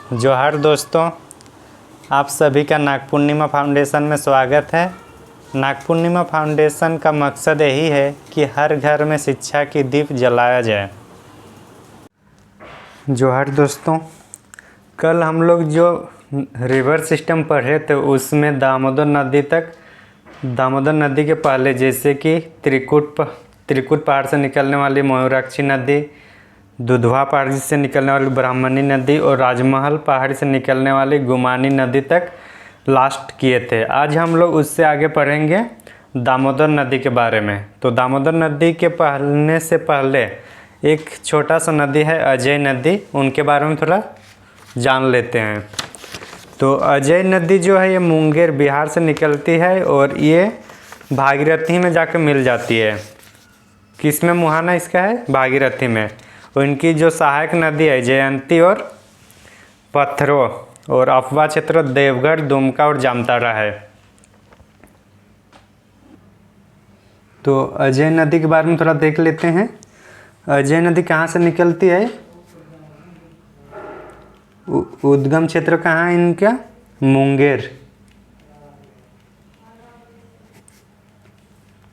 जोहार दोस्तों, आप सभी का नाग पूर्णिमा फाउंडेशन में स्वागत है। नाग पूर्णिमा फाउंडेशन का मकसद यही है कि हर घर में शिक्षा की दीप जलाया जाए। जोहार दोस्तों, कल हम लोग जो रिवर सिस्टम पढ़े थे उसमें दामोदर नदी के पहले जैसे कि त्रिकुट पहाड़ से निकलने वाली मयूराक्षी नदी, दुधवा पहाड़ी से निकलने वाली ब्राह्मणी नदी और राजमहल पहाड़ी से निकलने वाली गुमानी नदी तक लास्ट किए थे। आज हम लोग उससे आगे पढ़ेंगे दामोदर नदी के बारे में। तो दामोदर नदी के पढ़ने से पहले एक छोटा सा नदी है अजय नदी, उनके बारे में थोड़ा जान लेते हैं। तो अजय नदी जो है ये मुंगेर बिहार से निकलती है और ये भागीरथी में जाकर मिल जाती है। किस में मुहाना इसका है? भागीरथी में। और इनकी जो सहायक नदी है जयंती और पत्थरो और अफवाह क्षेत्र देवगढ़, दुमका और जामताड़ा है। तो अजय नदी के बारे में थोड़ा देख लेते हैं। अजय नदी कहाँ से निकलती है? उद्गम क्षेत्र कहाँ है इनका?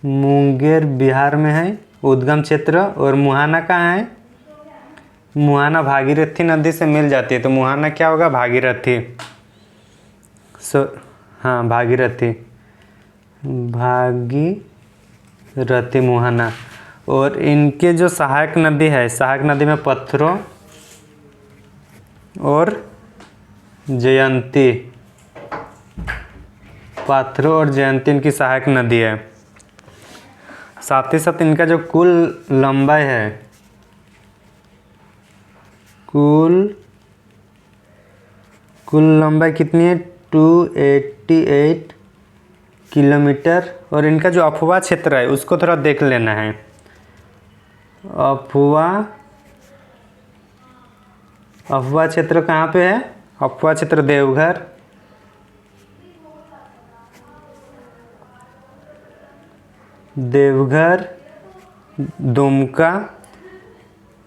मुंगेर बिहार में है उद्गम क्षेत्र। और मुहाना कहाँ है? मुहाना भागीरथी नदी से मिल जाती है। तो मुहाना क्या होगा? भागीरथी। हाँ, भागीरथी मुहाना। और इनके जो सहायक नदी है, सहायक नदी में पत्थरों और जयंती, इनकी सहायक नदी है। साथ ही साथ इनका जो कुल लंबाई है, कुल लंबाई कितनी है? 288 किलोमीटर। और इनका जो अफवाह क्षेत्र है उसको थोड़ा देख लेना है। अफवाह क्षेत्र कहाँ पे है? अफवाह क्षेत्र देवघर, दुमका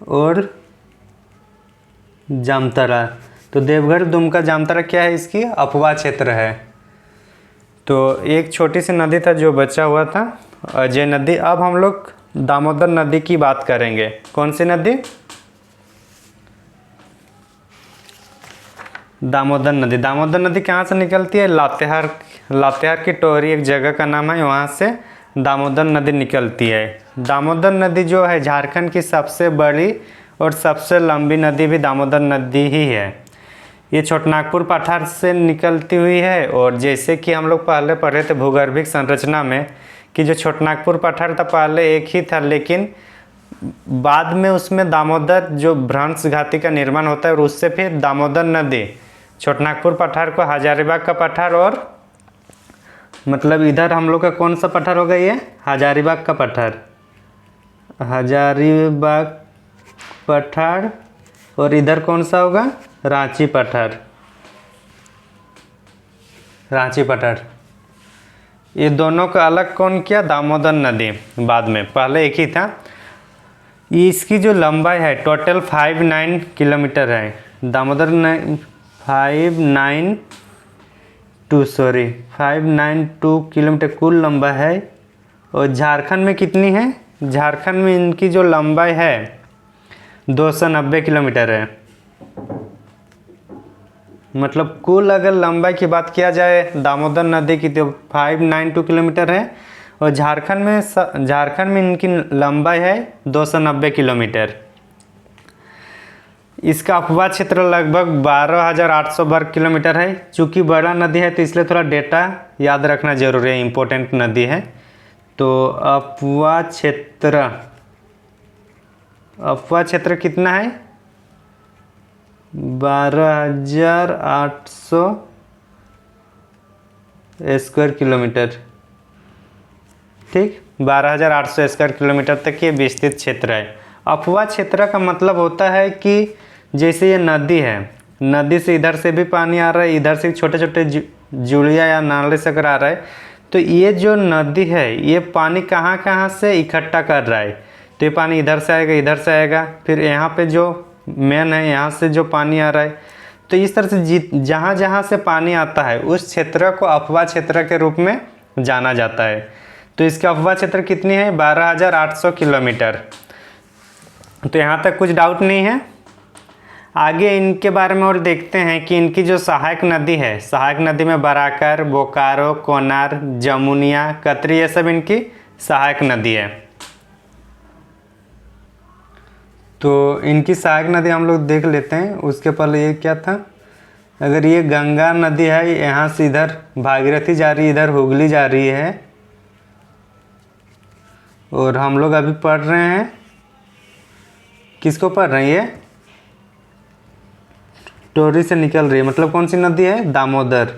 और जामताड़ा। तो देवघर, दुमका, जामताड़ा क्या है? इसकी अफवाह क्षेत्र है। तो एक छोटी सी नदी था जो बचा हुआ था, अजय नदी। अब हम लोग दामोदर नदी की बात करेंगे। कौन सी नदी? दामोदर नदी। दामोदर नदी कहाँ से निकलती है? लातेहार की टोहरी एक जगह का नाम है, वहाँ से दामोदर नदी निकलती है। दामोदर नदी जो है झारखंड की सबसे बड़ी और सबसे लंबी नदी भी दामोदर नदी ही है। ये छोटनागपुर पठार से निकलती हुई है। और जैसे कि हम लोग पहले पढ़े थे भूगर्भिक संरचना में कि जो छोटनागपुर पठार था पहले एक ही था, लेकिन बाद में उसमें दामोदर जो भ्रंश घाटी का निर्माण होता है और उससे फिर दामोदर नदी छोटनागपुर पठार को हजारीबाग का पठार, और मतलब इधर हम लोग का कौन सा पठार होगा? ये हजारीबाग का पठार, हजारीबाग पठार। और इधर कौन सा होगा? रांची पठार। ये दोनों का अलग कौन किया? दामोदर नदी। बाद में, पहले एक ही था। इसकी जो लंबाई है टोटल 59 किलोमीटर है। दामोदर 592 किलोमीटर कुल लंबाई है। और झारखंड में कितनी है? झारखंड में इनकी जो लंबाई है 290 किलोमीटर है। मतलब कुल अगर लंबाई की बात किया जाए दामोदर नदी की तो 592 किलोमीटर है। और झारखंड में इनकी लंबाई है 290 किलोमीटर। इसका अफवाह क्षेत्र लगभग 12,800 वर्ग किलोमीटर है। चूँकि बड़ा नदी है तो इसलिए थोड़ा डेटा याद रखना जरूरी है, इम्पोर्टेंट नदी है। तो अफवाह क्षेत्र कितना है? 12,800 स्क्वायर किलोमीटर। ठीक, 12,800 स्क्वायर किलोमीटर तक ये विस्तृत क्षेत्र है। अफवाह क्षेत्र का मतलब होता है कि जैसे ये नदी है, नदी से इधर से भी पानी आ रहा है, इधर से छोटे छोटे जुड़िया या नाले से अगर आ रहा है, तो ये जो नदी है ये पानी कहाँ कहाँ से इकट्ठा कर रहा है। तो ये पानी इधर से आएगा, फिर यहाँ पे जो मेन है यहाँ से जो पानी आ रहा है, तो इस तरह से जहाँ जहाँ से पानी आता है उस क्षेत्र को अफवाह क्षेत्र के रूप में जाना जाता है। तो इसकी अफवाह क्षेत्र कितनी है? 12,800 किलोमीटर। तो यहाँ तक कुछ डाउट नहीं है। आगे इनके बारे में और देखते हैं कि इनकी जो सहायक नदी है, सहायक नदी में बराकर, बोकारो, कोनार, जमुनिया, कतरी, ये सब इनकी सहायक नदी है। तो इनकी सहायक नदी हम लोग देख लेते हैं। उसके पहले ये क्या था, अगर ये गंगा नदी है, यहाँ से इधर भागीरथी जा रही है, इधर हुगली जा रही है, और हम लोग अभी पढ़ रहे हैं, किसको पढ़ रहे हैं? ये टोरी से निकल रही है, मतलब कौन सी नदी है? दामोदर।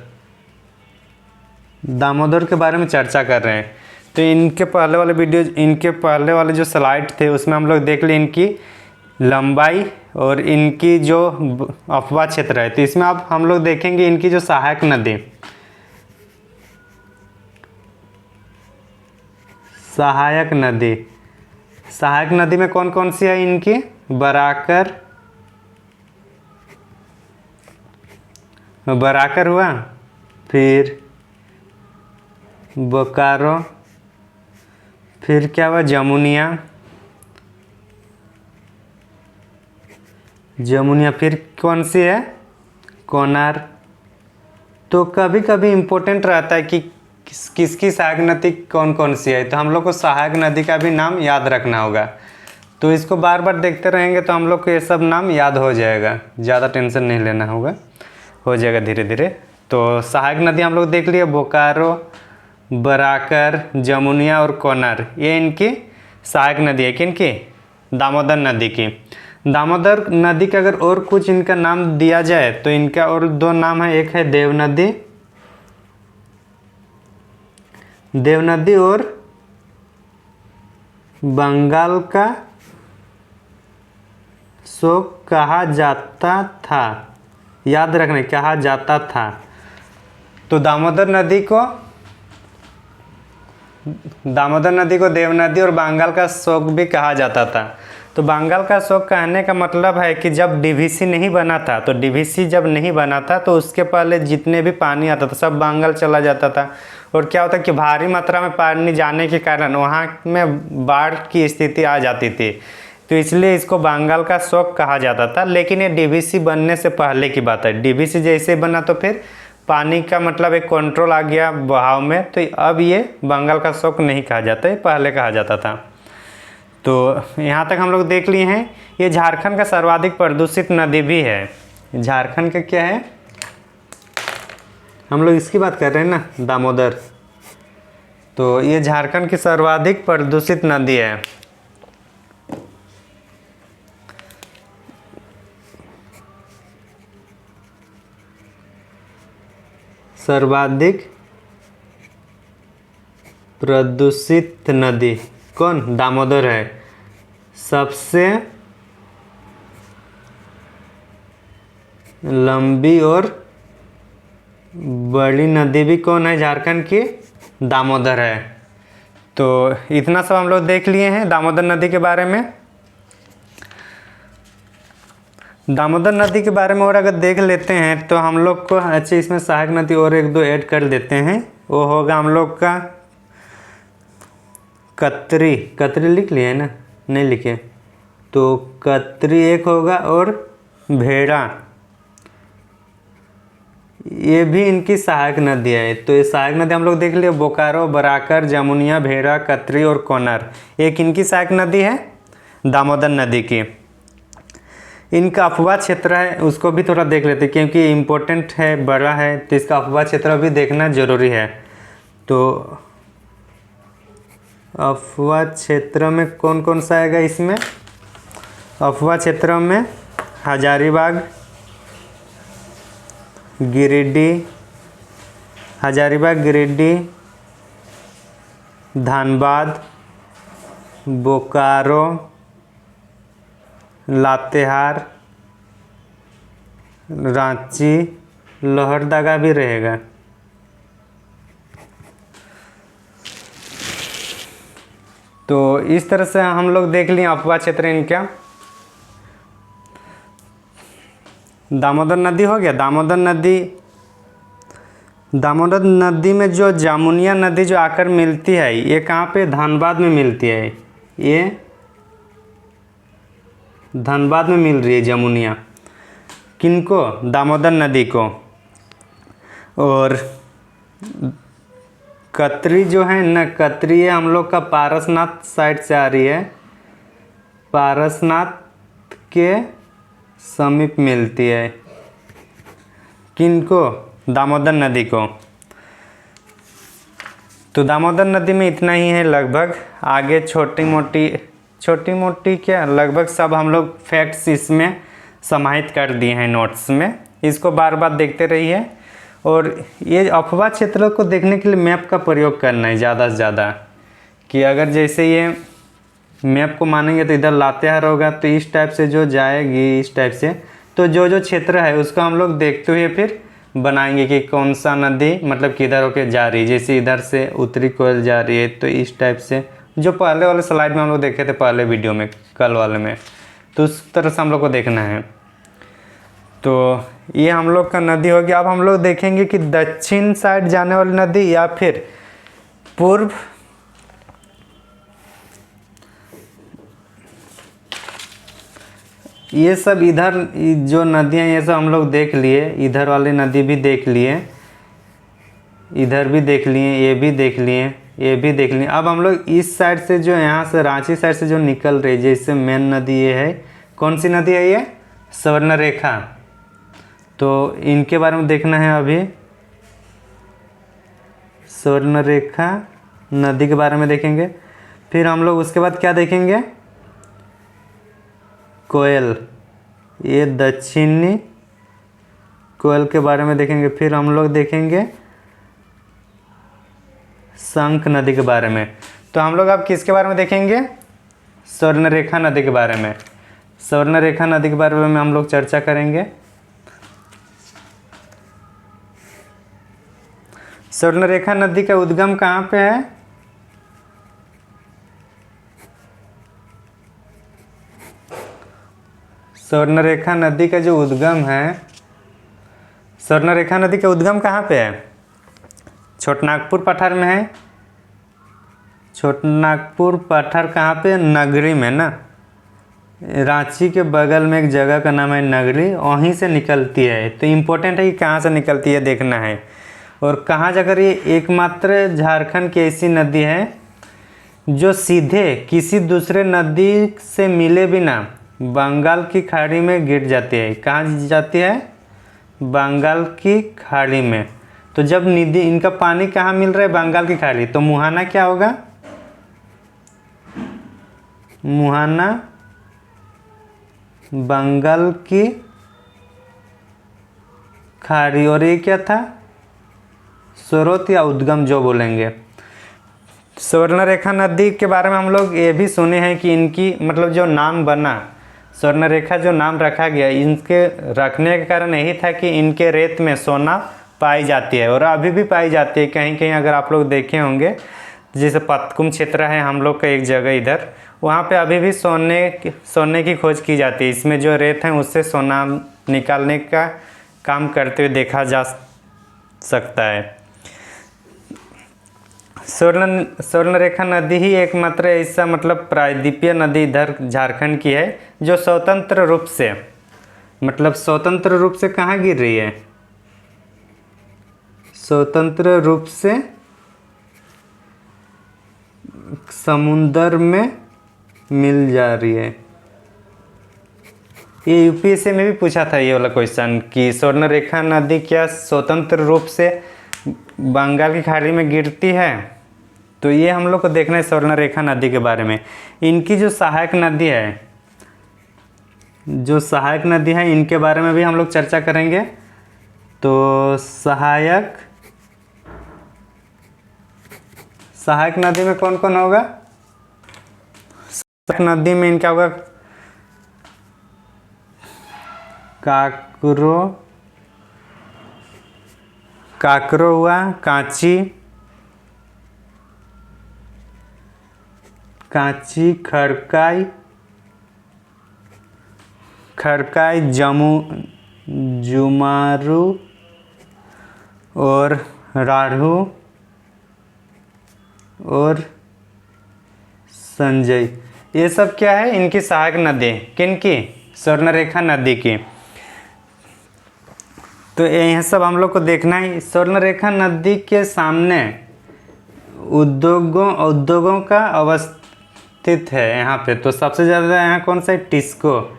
दामोदर के बारे में चर्चा कर रहे हैं। तो इनके पहले वाले वीडियो, इनके पहले वाले जो स्लाइड थे उसमें हम लोग देख लिए इनकी लंबाई और इनकी जो अफवाह क्षेत्र है। तो इसमें अब हम लोग देखेंगे इनकी जो सहायक नदी, सहायक नदी, सहायक नदी में कौन कौन सी है इनकी? बराकर, बराकर हुआ, फिर बोकारो, फिर क्या हुआ? जमुनिया, जमुनिया, फिर कौन सी है? कोनार। तो कभी कभी इम्पोर्टेंट रहता है कि किसकी सहायक नदी कौन कौन सी है, तो हम लोग को सहायक नदी का भी नाम याद रखना होगा। तो इसको बार बार देखते रहेंगे तो हम लोग को ये सब नाम याद हो जाएगा, ज़्यादा टेंशन नहीं लेना होगा, हो जाएगा धीरे धीरे। तो सहायक नदी हम लोग देख लिए, बोकारो, बराकर, जमुनिया और कोनार, ये इनकी सहायक नदी है। किनकी? दामोदर नदी की। दामोदर नदी का अगर और कुछ इनका नाम दिया जाए तो इनका और दो नाम है, एक है देव नदी, देव नदी, और बंगाल का शोक कहा जाता था, याद रखना, कहा जाता था। तो दामोदर नदी को देव नदी और बंगाल का शोक भी कहा जाता था। तो बंगाल का शोक कहने का मतलब है कि जब डीवीसी नहीं बना था, तो डीवीसी जब नहीं बना था तो उसके पहले जितने भी पानी आता था सब बंगाल चला जाता था, और क्या होता कि भारी मात्रा में पानी जाने के कारण वहाँ में बाढ़ की स्थिति आ जाती थी। तो इसलिए इसको बंगाल का शोक कहा जाता था। लेकिन ये डीवीसी बनने से पहले की बात है। डीवीसी जैसे बना तो फिर पानी का मतलब एक कंट्रोल आ गया बहाव में, तो अब ये बंगाल का शोक नहीं कहा जाता है, पहले कहा जाता था। तो यहाँ तक हम लोग देख लिए हैं। ये झारखंड का सर्वाधिक प्रदूषित नदी भी है। झारखंड का क्या है, हम लोग इसकी बात कर रहे हैं ना, दामोदर। तो ये झारखंड की सर्वाधिक प्रदूषित नदी है। सर्वाधिक प्रदूषित नदी कौन? दामोदर है। सबसे लंबी और बड़ी नदी भी कौन है झारखंड की? दामोदर है। तो इतना सब हम लोग देख लिए हैं दामोदर नदी के बारे में। दामोदर नदी के बारे में और अगर देख लेते हैं तो हम लोग को, अच्छा इसमें सहायक नदी और एक दो ऐड कर देते हैं। वो होगा हम लोग का कतरी, कतरी लिख लिए है ना? नहीं लिखे तो कतरी एक होगा, और भेड़ा, ये भी इनकी सहायक नदी है। तो ये सहायक नदी हम लोग देख लिए, बोकारो, बराकर, जमुनिया, भेड़ा, कतरी और कोनार, एक इनकी सहायक नदी है दामोदर नदी की। इनका अफवाह क्षेत्र है उसको भी थोड़ा देख लेते हैं, क्योंकि इम्पोर्टेंट है, बड़ा है, तो इसका अफवाह क्षेत्र भी देखना जरूरी है। तो अफवाह क्षेत्र में कौन कौन सा आएगा इसमें? अफवाह क्षेत्र में हजारीबाग, गिरिडीह, हजारीबाग, गिरिडीह, धनबाद, बोकारो, लातेहार, रांची, लोहरदगा भी रहेगा। तो इस तरह से हम लोग देख लिए अफवाह क्षेत्र इनका। दामोदर नदी हो गया। दामोदर नदी में जो जामुनिया नदी जो आकर मिलती है, ये कहाँ पे, धनबाद में मिलती है। ये धनबाद में मिल रही है जमुनिया। किनको, दामोदर नदी को। और कतरी जो है न, कतरी है हम लोग का पारसनाथ साइड से आ रही है, पारसनाथ के समीप मिलती है। किनको, दामोदर नदी को। तो दामोदर नदी में इतना ही है लगभग। आगे छोटी मोटी क्या, लगभग सब हम लोग फैक्ट्स इसमें समाहित कर दिए हैं नोट्स में। इसको बार बार देखते रहिए। और ये अफवाह क्षेत्रों को देखने के लिए मैप का प्रयोग करना है ज़्यादा से ज़्यादा, कि अगर जैसे ये मैप को मानेंगे तो इधर लातेहार होगा, तो इस टाइप से जो जाएगी इस टाइप से, तो जो क्षेत्र है उसका हम लोग देखते हुए फिर बनाएंगे कि कौन सा नदी मतलब किधर होके जा रही है। जैसे इधर से उत्तरी कोयल जा रही है, तो इस टाइप से, जो पहले वाले स्लाइड में हम लोग देखे थे, पहले वीडियो में, कल वाले में, तो उस तरह से हम लोग को देखना है। तो ये हम लोग का नदी हो गया। अब हम लोग देखेंगे कि दक्षिण साइड जाने वाली नदी या फिर पूर्व, ये सब इधर जो नदियाँ ये सब हम लोग देख लिए, इधर वाली नदी भी देख लिए, इधर भी देख लिए, ये भी देख लिए, ये भी देख लिए। अब हम लोग इस साइड से जो यहाँ से रांची साइड से जो निकल रही है, जैसे मेन नदी ये है, कौन सी नदी है ये, स्वर्णरेखा। तो इनके बारे में देखना है अभी। स्वर्णरेखा नदी के बारे में देखेंगे। फिर हम लोग उसके बाद क्या देखेंगे, कोयल, ये दक्षिणी कोयल के बारे में देखेंगे। फिर हम लोग देखेंगे शंख नदी के बारे में। तो हम लोग अब किसके बारे में देखेंगे, स्वर्णरेखा नदी के बारे में। स्वर्णरेखा नदी के बारे में हम लोग चर्चा करेंगे। स्वर्णरेखा नदी का उद्गम कहाँ पे है, स्वर्णरेखा नदी का जो उद्गम है, स्वर्णरेखा नदी का उद्गम कहाँ पे है, छोटनागपुर पठार में है। छोटनागपुर पठार कहाँ पे, नगरी में ना, रांची के बगल में एक जगह का नाम है नगरी, वहीं से निकलती है। तो इम्पोर्टेंट है कि कहाँ से निकलती है देखना है। और कहाँ जाकर, ये एकमात्र झारखंड की ऐसी नदी है जो सीधे किसी दूसरे नदी से मिले बिना बंगाल की खाड़ी में गिर जाती है। कहाँ जाती है, बंगाल की खाड़ी में। तो जब नदी, इनका पानी कहाँ मिल रहा है, बंगाल की खाड़ी, तो मुहाना क्या होगा, मुहाना बंगाल की खाड़ी। और ये क्या था, स्रोत या उद्गम जो बोलेंगे। स्वर्णरेखा नदी के बारे में हम लोग ये भी सुने हैं कि इनकी मतलब जो नाम बना, स्वर्णरेखा जो नाम रखा गया, इनके रखने का कारण यही था कि इनके रेत में सोना पाई जाती है, और अभी भी पाई जाती है कहीं कहीं। अगर आप लोग देखे होंगे, जैसे पतकुम क्षेत्र है हम लोग का एक जगह इधर, वहाँ पे अभी भी सोने की खोज की जाती है। इसमें जो रेत है उससे सोना निकालने का काम करते हुए देखा जा सकता है। स्वर्णरेखा नदी ही एकमात्र ऐसा मतलब प्रायद्वीपीय नदी इधर झारखंड की है जो स्वतंत्र रूप से, मतलब स्वतंत्र रूप से कहाँ गिर रही है, स्वतंत्र रूप से समुद्र में मिल जा रही है। ये यूपीएससी में भी पूछा था ये वाला क्वेश्चन कि स्वर्णरेखा नदी क्या स्वतंत्र रूप से बंगाल की खाड़ी में गिरती है। तो ये हम लोग को देखना है स्वर्णरेखा नदी के बारे में। इनकी जो सहायक नदी है, जो सहायक नदी है, इनके बारे में भी हम लोग चर्चा करेंगे। तो सहायक नदी में कौन कौन होगा, सहायक नदी में इनका होगा काकरो हुआ, कांची, खड़काई, जुमारू और राढ़ू और संजय, ये सब क्या है, इनकी सहायक नदी, किनकी, स्वर्णरेखा नदी की। तो यह सब हम लोग को देखना है। स्वर्णरेखा नदी के सामने उद्योगों का अवस्थित है यहाँ पे। तो सबसे ज़्यादा यहाँ कौन सा है, टिस्को,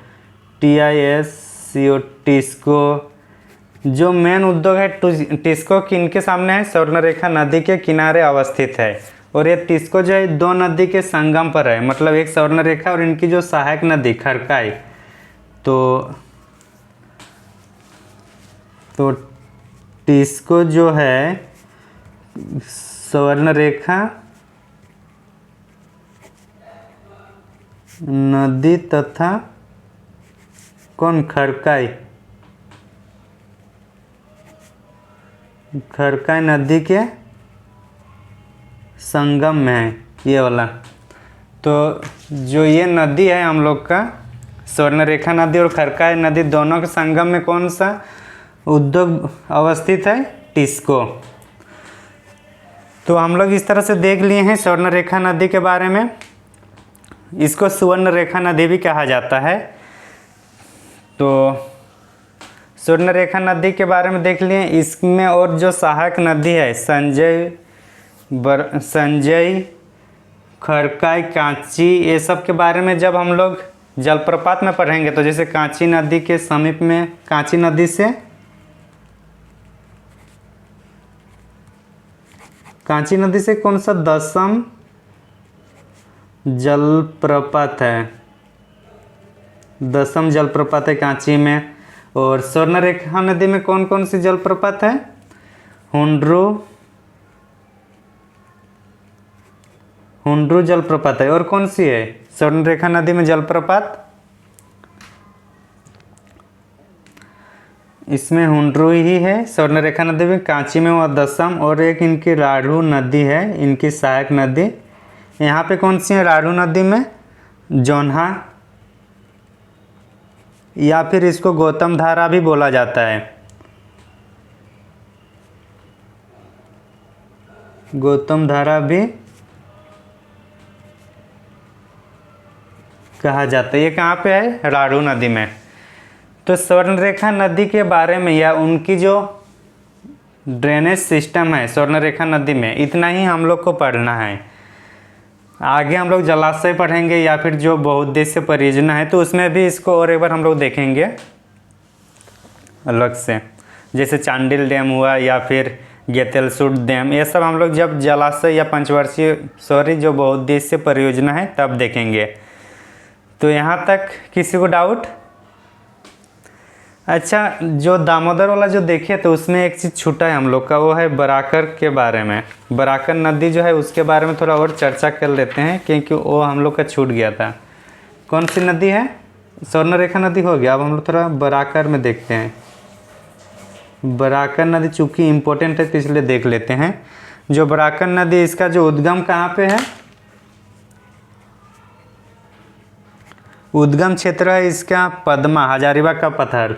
TISCO, टिस्को। जो मेन उद्योग है टिस्को किनके सामने है, स्वर्णरेखा नदी के किनारे अवस्थित है। और ये टिस्को जो है दो नदी के संगम पर है, मतलब एक स्वर्णरेखा और इनकी जो सहायक नदी खरकाई। तो टिस्को जो है स्वर्णरेखा नदी तथा कौन, खरकाई नदी के संगम में है ये वाला। तो जो ये नदी है हम लोग का, स्वर्णरेखा नदी और खरकाई नदी दोनों के संगम में कौन सा उद्योग अवस्थित है, टिस्को। तो हम लोग इस तरह से देख लिए हैं स्वर्णरेखा नदी के बारे में। इसको सुवर्णरेखा नदी भी कहा जाता है। तो स्वर्णरेखा नदी के बारे में देख लिए। इसमें और जो सहायक नदी है संजय, खरकाई, कांची, ये सब के बारे में जब हम लोग जलप्रपात में पढ़ेंगे, तो जैसे कांची नदी के समीप में, कांची नदी से कौन सा दशम जलप्रपात है, दशम जलप्रपात है कांची में। और स्वर्णरेखा नदी में कौन कौन सी जलप्रपात है, हुंड्रू जलप्रपात है। और कौन सी है स्वर्णरेखा नदी में जलप्रपात, इसमें हुंड्रू ही है स्वर्णरेखा नदी में, कांची में वो दशम। और एक इनकी राढ़ू नदी है, इनकी सहायक नदी। यहाँ पे कौन सी है राढ़ू नदी में, जोन्हा, या फिर इसको गौतम धारा भी बोला जाता है, गौतम धारा भी कहा जाता है। ये कहाँ पे है, राढ़ू नदी में। तो स्वर्णरेखा नदी के बारे में या उनकी जो ड्रेनेज सिस्टम है स्वर्णरेखा नदी में, इतना ही हम लोग को पढ़ना है। आगे हम लोग जलाशय पढ़ेंगे या फिर जो बहुउद्देश्य परियोजना है, तो उसमें भी इसको और एक बार हम लोग देखेंगे अलग से, जैसे चांडिल डैम हुआ या फिर गेतेलसूट डैम। ये सब हम लोग जब जलाशय या पंचवर्षीय जो बहुउद्देश्य परियोजना है तब देखेंगे। तो यहाँ तक किसी को डाउट? अच्छा, जो दामोदर वाला जो देखे तो उसमें एक चीज़ छूटा है हम लोग का, वो है बराकर के बारे में। बराकर नदी जो है उसके बारे में थोड़ा और चर्चा कर लेते हैं, क्योंकि वो हम लोग का छूट गया था। कौन सी नदी है, स्वर्णरेखा नदी हो गया। अब हम लोग थोड़ा बराकर में देखते हैं। बराकर नदी चूँकि इम्पोर्टेंट है तो इसलिए देख लेते हैं। जो बराकर नदी, इसका जो उद्गम कहाँ पे है, उद्गम क्षेत्र है इसका पद्मा, हजारीबाग का पत्थर,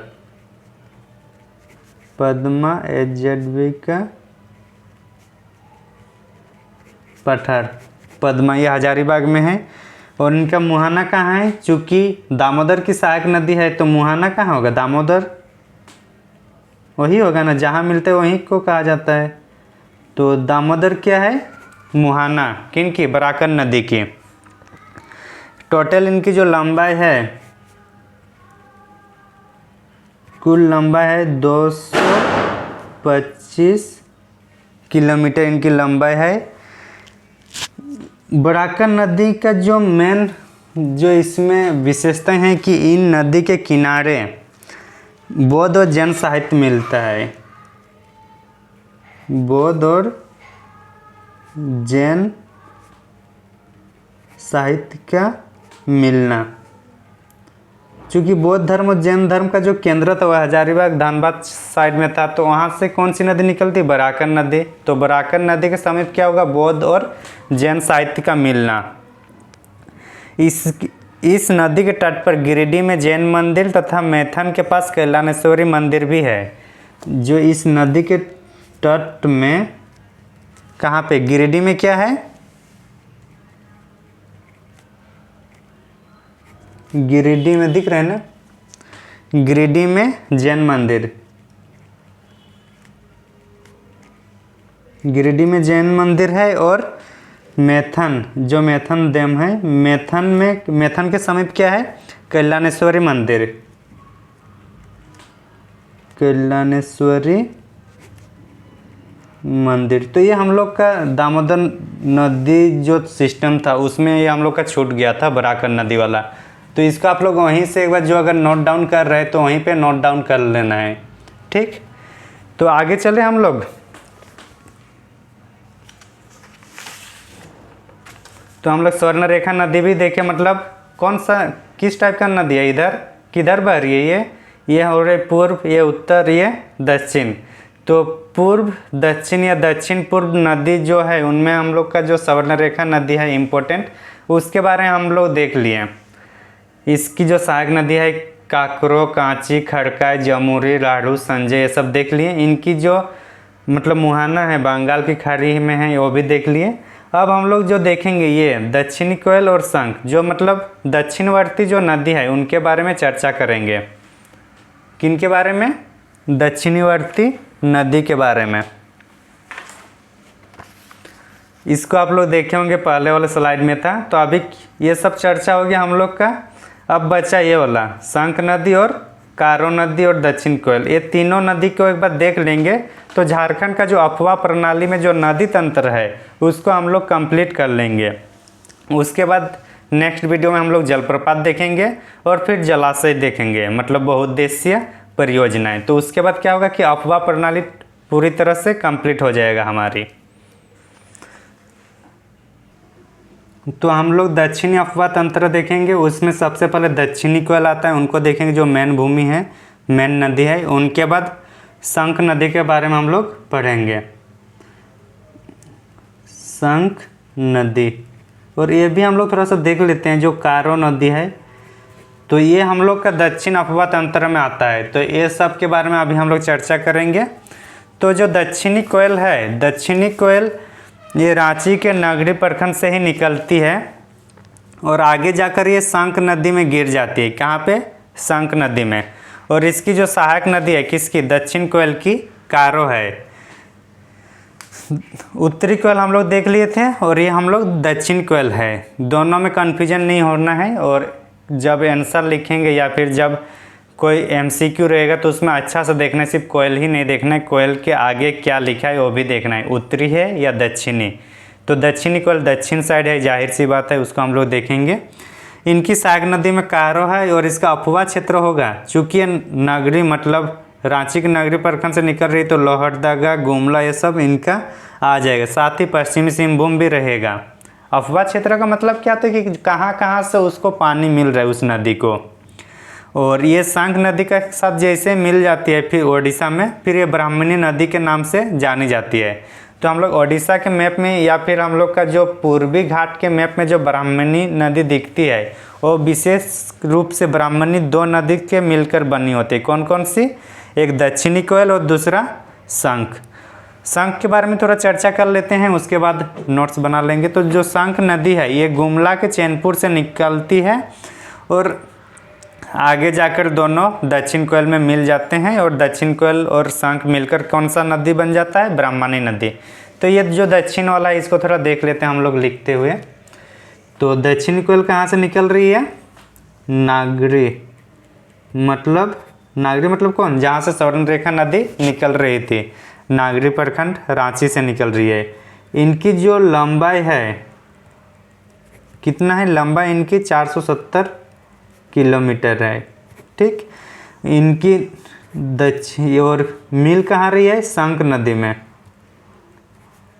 पद्मा HZB का पत्थर, पद्मा, ये हजारीबाग में है। और इनका मुहाना कहाँ है, चूँकि दामोदर की सहायक नदी है तो मुहाना कहाँ होगा, दामोदर वही होगा ना, जहाँ मिलते वहीं को कहा जाता है। तो दामोदर क्या है, मुहाना, किनकी, बराकर नदी की। टोटल इनकी जो लंबाई है, कुल लंबाई है 225 किलोमीटर इनकी लंबाई है। बराकर नदी का जो मेन जो इसमें विशेषता है कि इन नदी के किनारे बौद्ध और जैन साहित्य मिलता है, बौद्ध और जैन साहित्य का मिलना। चूँकि बौद्ध धर्म और जैन धर्म का जो केंद्र था वह हजारीबाग धनबाद साइड में था, तो वहाँ से कौन सी नदी निकलती, बराकर नदी। तो बराकर नदी के समीप क्या होगा, बौद्ध और जैन साहित्य का मिलना। इस नदी के तट पर गिरिडीह में जैन मंदिर तथा मैथन के पास कल्याणेश्वरी मंदिर भी है। जो इस नदी के तट में, कहाँ पे, गिरिडीह में क्या है, गिरिडीह में दिख रहे हैं ना, गिरिडीह में जैन मंदिर, गिरिडीह में जैन मंदिर है। और मैथन, जो मैथन डैम है, मैथन के समीप क्या है, कल्याणेश्वरी मंदिर, कल्याणेश्वरी मंदिर। तो ये हम लोग का दामोदर नदी जो सिस्टम था उसमें ये हम लोग का छूट गया था, बराकर नदी वाला। तो इसको आप लोग वहीं से एक बार जो अगर नोट डाउन कर रहे हैं तो वहीं पे नोट डाउन कर लेना है, ठीक। तो आगे चले हम लोग। तो हम लोग स्वर्ण रेखा नदी भी देखे, मतलब कौन सा, किस टाइप का नदी है, इधर किधर बह रही है, ये हो रहे पूर्व, ये उत्तर, ये दक्षिण। तो पूर्व दक्षिण या दक्षिण पूर्व नदी जो है उनमें हम लोग का जो स्वर्ण रेखा नदी है इम्पोर्टेंट, उसके बारे में हम लोग देख लिए। इसकी जो सहायक नदी है काकरो, कांची, खड़का, जमुरी, राढ़ू, संजय, ये सब देख लिए। इनकी जो मतलब मुहाना है बंगाल की खाड़ी में है, वो भी देख लिए। अब हम लोग जो देखेंगे ये दक्षिणी कोयल और शंख, जो मतलब दक्षिणवर्ती जो नदी है उनके बारे में चर्चा करेंगे। किनके बारे में, दक्षिणवर्ती नदी के बारे में। इसको आप लोग देखे होंगे पहले वाले स्लाइड में था। तो अभी ये सब चर्चा हो गया हम लोग का। अब बचा ये वाला शंख नदी और कारो नदी और दक्षिण कोयल, ये तीनों नदी को एक बार देख लेंगे तो झारखंड का जो अफवाह प्रणाली में जो नदी तंत्र है उसको हम लोग कंप्लीट कर लेंगे। उसके बाद नेक्स्ट वीडियो में हम लोग जलप्रपात देखेंगे और फिर जलाशय देखेंगे, मतलब बहुउद्देशीय परियोजनाएं। तो उसके बाद क्या होगा कि अफवाह प्रणाली पूरी तरह से कंप्लीट हो जाएगा हमारी। तो हम लोग दक्षिणी अफवाह तंत्र देखेंगे, उसमें सबसे पहले दक्षिणी कोयल आता है, उनको देखेंगे जो मेन भूमि है, मेन नदी है। उनके बाद शंख नदी के बारे में हम लोग पढ़ेंगे, शंख नदी। और ये भी हम लोग थोड़ा सा देख लेते हैं जो कारो नदी है, तो ये हम लोग का दक्षिण अफवाह तंत्र में आता है। तो ये सब के बारे में अभी हम लोग चर्चा करेंगे। तो जो दक्षिणी कोयल है, दक्षिणी कोयल ये रांची के नगरी प्रखंड से ही निकलती है और आगे जाकर ये शंख नदी में गिर जाती है। कहाँ पे, शंख नदी में। और इसकी जो सहायक नदी है किसकी, दक्षिण कोयल की, कारो है। उत्तरी कोयल हम लोग देख लिए थे और ये हम लोग दक्षिण कोयल है। दोनों में कन्फ्यूजन नहीं होना है। और जब आंसर लिखेंगे या फिर जब कोई एमसीक्यू रहेगा तो उसमें अच्छा से देखना है, सिर्फ कोयल ही नहीं देखना है, कोयल के आगे क्या लिखा है वो भी देखना है, उत्तरी है या दक्षिणी। तो दक्षिणी कोयल दक्षिण साइड है, जाहिर सी बात है, उसको हम लोग देखेंगे। इनकी सहायक नदी में कारो है और इसका अफवाह क्षेत्र होगा, चूँकि ये नगरी मतलब रांची के नगरी प्रखंड से निकल रही तो लोहरदगा, गुमला ये सब इनका आ जाएगा। साथ ही पश्चिमी सिंहभूम भी रहेगा। अफवाह क्षेत्र का मतलब क्या था कि कहाँ कहाँ से उसको पानी मिल रहा है उस नदी को। और ये शंख नदी के साथ जैसे मिल जाती है फिर ओडिशा में, फिर ये ब्राह्मणी नदी के नाम से जानी जाती है। तो हम लोग ओडिशा के मैप में या फिर हम लोग का जो पूर्वी घाट के मैप में जो ब्राह्मणी नदी दिखती है वो विशेष रूप से ब्राह्मणी दो नदी के मिलकर बनी होती है। कौन कौन सी, एक दक्षिणी कोयल और दूसरा शंख। शंख के बारे में थोड़ा चर्चा कर लेते हैं, उसके बाद नोट्स बना लेंगे। तो जो शंख नदी है ये गुमला के चैनपुर से निकलती है और आगे जाकर दोनों दक्षिण कोयल में मिल जाते हैं और दक्षिण कोयल और शंख मिलकर कौन सा नदी बन जाता है, ब्राह्मणी नदी। तो ये जो दक्षिण वाला है इसको थोड़ा देख लेते हैं हम लोग लिखते हुए। तो दक्षिण कोयल कहाँ से निकल रही है, नागरी, मतलब कौन, जहाँ से स्वर्ण रेखा नदी निकल रही थी, नागरी प्रखंड रांची से निकल रही है। इनकी जो लंबाई है कितना है, लंबाई इनकी 470 किलोमीटर है, ठीक। इनकी दक्षिण और मिल कहाँ रही है, शंख नदी में।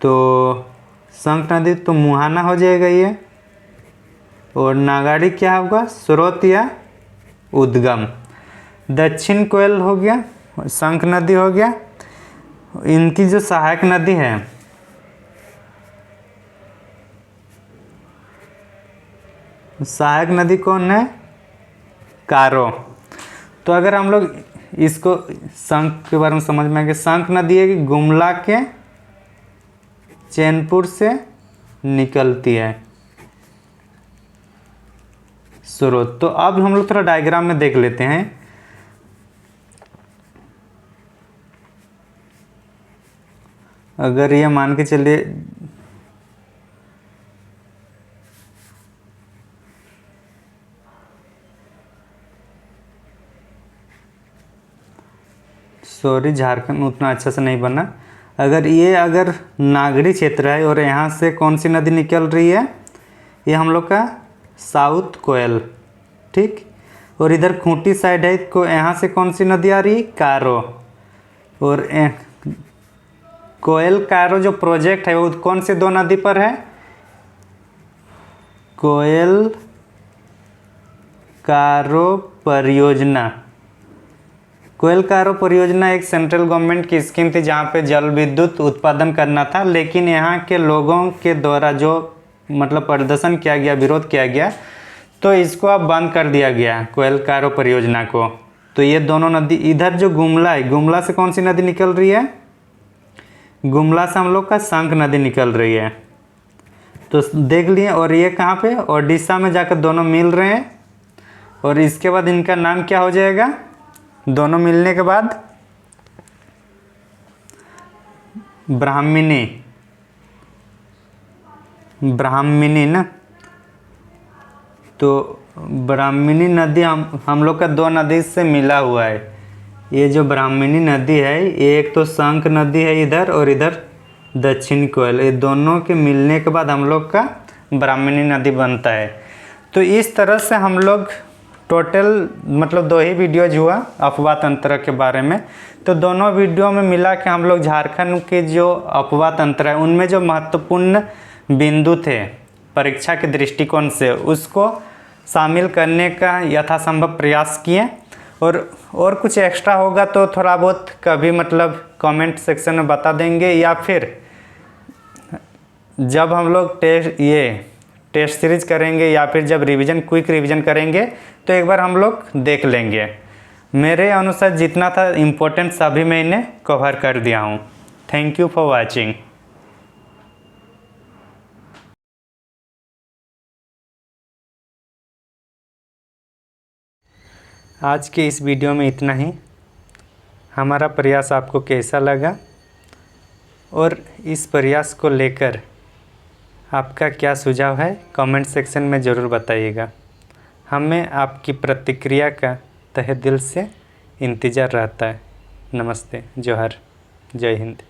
तो शंख नदी तो मुहाना हो जाएगा ये, और नागाड़ी क्या होगा, स्रोत या उद्गम। दक्षिण कोयल हो गया, शंख नदी हो गया। इनकी जो सहायक नदी है सहायक नदी कौन है? कारो। तो अगर हम लोग इसको शंख के बारे में समझ में आएंगे, शंख नदी है कि गुमला के चैनपुर से निकलती है स्रोत। तो अब हम लोग थोड़ा डायग्राम में देख लेते हैं। अगर ये मान के चलिए सॉरी, झारखंड उतना अच्छा से नहीं बना। अगर नागरी क्षेत्र है और यहाँ से कौन सी नदी निकल रही है? ये हम लोग का साउथ कोयल, ठीक। और इधर खूंटी साइड है, को यहाँ से कौन सी नदी आ रही है? कारो। और कोयल कारो जो प्रोजेक्ट है वो कौन से दो नदी पर है? कोयल कारो परियोजना। कोयल कारो परियोजना एक सेंट्रल गवर्नमेंट की स्कीम थी जहाँ पे जल विद्युत उत्पादन करना था, लेकिन यहाँ के लोगों के द्वारा जो मतलब प्रदर्शन किया गया, विरोध किया गया, तो इसको अब बंद कर दिया गया कोयल कारो परियोजना को। तो ये दोनों नदी, इधर जो गुमला है, गुमला से कौन सी नदी निकल रही है? गुमला से हम लोग का शंख नदी निकल रही है। तो देख लिए। और ये कहाँ पे? ओडिशा में जाकर दोनों मिल रहे हैं। और इसके बाद इनका नाम क्या हो जाएगा? दोनों मिलने के बाद ब्राह्मणी, ब्राह्मणी ना। तो ब्राह्मणी नदी हम लोग का दो नदी से मिला हुआ है। ये जो ब्राह्मणी नदी है, ये एक तो शंख नदी है इधर, और इधर दक्षिण कोयल, ये दोनों के मिलने के बाद हम लोग का ब्राह्मणी नदी बनता है। तो इस तरह से हम लोग टोटल मतलब दो ही वीडियोज हुआ अफवाह तंत्र के बारे में। तो दोनों वीडियो में मिला के हम लोग झारखंड के जो अफवाह तंत्र है उनमें जो महत्वपूर्ण बिंदु थे परीक्षा के दृष्टिकोण से, उसको शामिल करने का यथासंभव प्रयास किए। और कुछ एक्स्ट्रा होगा तो थोड़ा बहुत कभी मतलब कमेंट सेक्शन में बता देंगे, या फिर जब हम लोग टेस्ट सीरीज करेंगे या फिर जब क्विक रिवीजन करेंगे तो एक बार हम लोग देख लेंगे। मेरे अनुसार जितना था इम्पोर्टेंट सभी मैं इन्हें कवर कर दिया हूँ। Thank you for watching. आज के इस वीडियो में इतना ही। हमारा प्रयास आपको कैसा लगा और इस प्रयास को लेकर आपका क्या सुझाव है, कमेंट सेक्शन में ज़रूर बताइएगा। हमें आपकी प्रतिक्रिया का तहे दिल से इंतज़ार रहता है। नमस्ते, जोहर, जय हिंद।